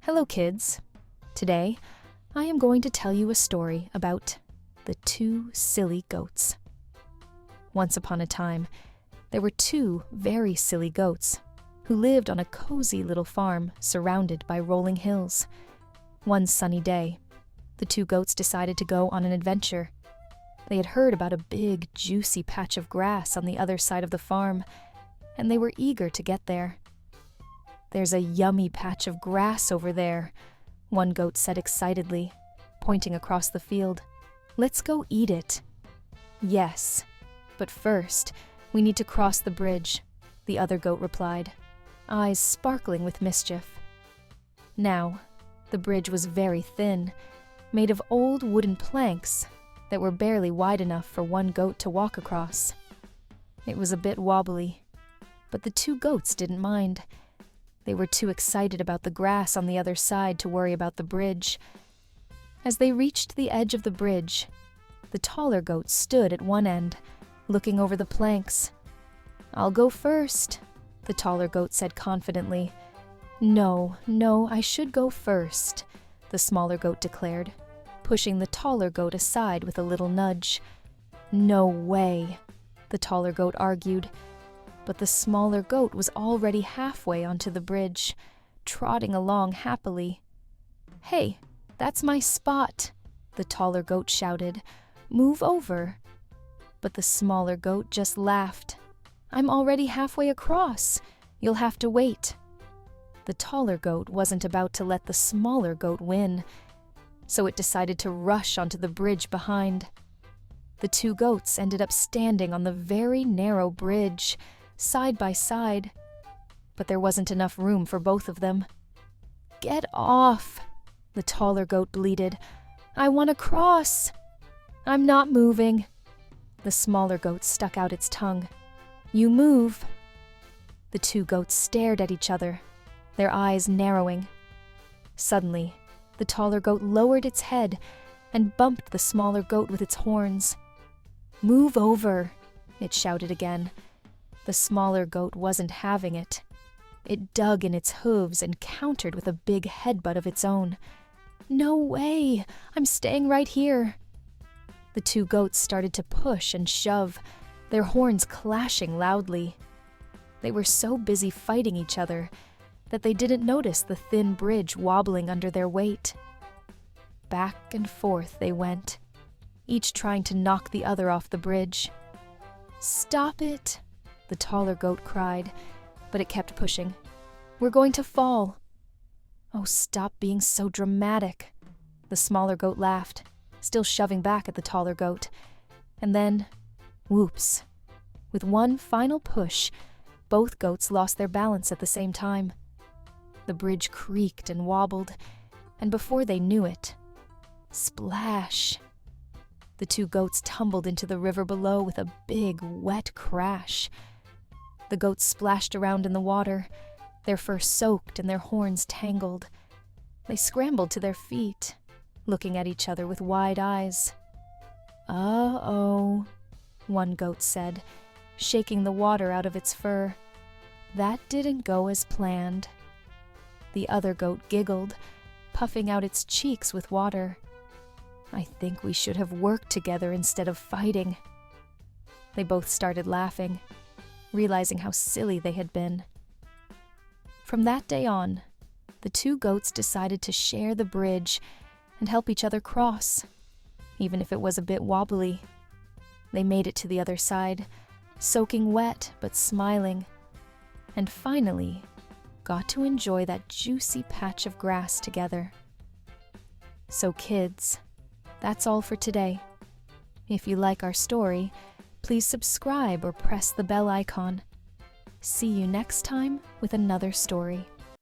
Hello, kids. Today, I am going to tell you a story about the two silly goats. Once upon a time, there were two very silly goats who lived on a cozy little farm surrounded by rolling hills. One sunny day, the two goats decided to go on an adventure. They had heard about a big, juicy patch of grass on the other side of the farm, and they were eager to get there. "There's a yummy patch of grass over there," one goat said excitedly, pointing across the field. "Let's go eat it." "Yes, but first, we need to cross the bridge," the other goat replied, eyes sparkling with mischief. Now, the bridge was very thin, made of old wooden planks that were barely wide enough for one goat to walk across. It was a bit wobbly, but the two goats didn't mind. They were too excited about the grass on the other side to worry about the bridge. As they reached the edge of the bridge, the taller goat stood at one end, looking over the planks. "I'll go first," the taller goat said confidently. No, I should go first," the smaller goat declared, pushing the taller goat aside with a little nudge. "No way," the taller goat argued, but the smaller goat was already halfway onto the bridge, trotting along happily. "Hey, that's my spot," the taller goat shouted. "Move over." But the smaller goat just laughed. "I'm already halfway across. You'll have to wait." The taller goat wasn't about to let the smaller goat win, so it decided to rush onto the bridge behind. The two goats ended up standing on the very narrow bridge, side by side, but there wasn't enough room for both of them. "Get off," the taller goat bleated. "I want to cross." "I'm not moving." The smaller goat stuck out its tongue. "You move." The two goats stared at each other, their eyes narrowing. Suddenly, the taller goat lowered its head and bumped the smaller goat with its horns. "Move over," it shouted again. The smaller goat wasn't having it. It dug in its hooves and countered with a big headbutt of its own. "No way! I'm staying right here." The two goats started to push and shove, their horns clashing loudly. They were so busy fighting each other that they didn't notice the thin bridge wobbling under their weight. Back and forth they went, each trying to knock the other off the bridge. "Stop it!" the taller goat cried, but it kept pushing. "We're going to fall." "Oh, stop being so dramatic," the smaller goat laughed, still shoving back at the taller goat. And then, whoops! With one final push, both goats lost their balance at the same time. The bridge creaked and wobbled, and before they knew it, splash! The two goats tumbled into the river below with a big, wet crash. The goats splashed around in the water, their fur soaked and their horns tangled. They scrambled to their feet, looking at each other with wide eyes. "Uh-oh," one goat said, shaking the water out of its fur. "That didn't go as planned." The other goat giggled, puffing out its cheeks with water. "I think we should have worked together instead of fighting." They both started laughing, realizing how silly they had been. From that day on, the two goats decided to share the bridge and help each other cross, even if it was a bit wobbly. They made it to the other side, soaking wet but smiling, and finally got to enjoy that juicy patch of grass together. So kids, that's all for today. If you like our story, please subscribe or press the bell icon. See you next time with another story.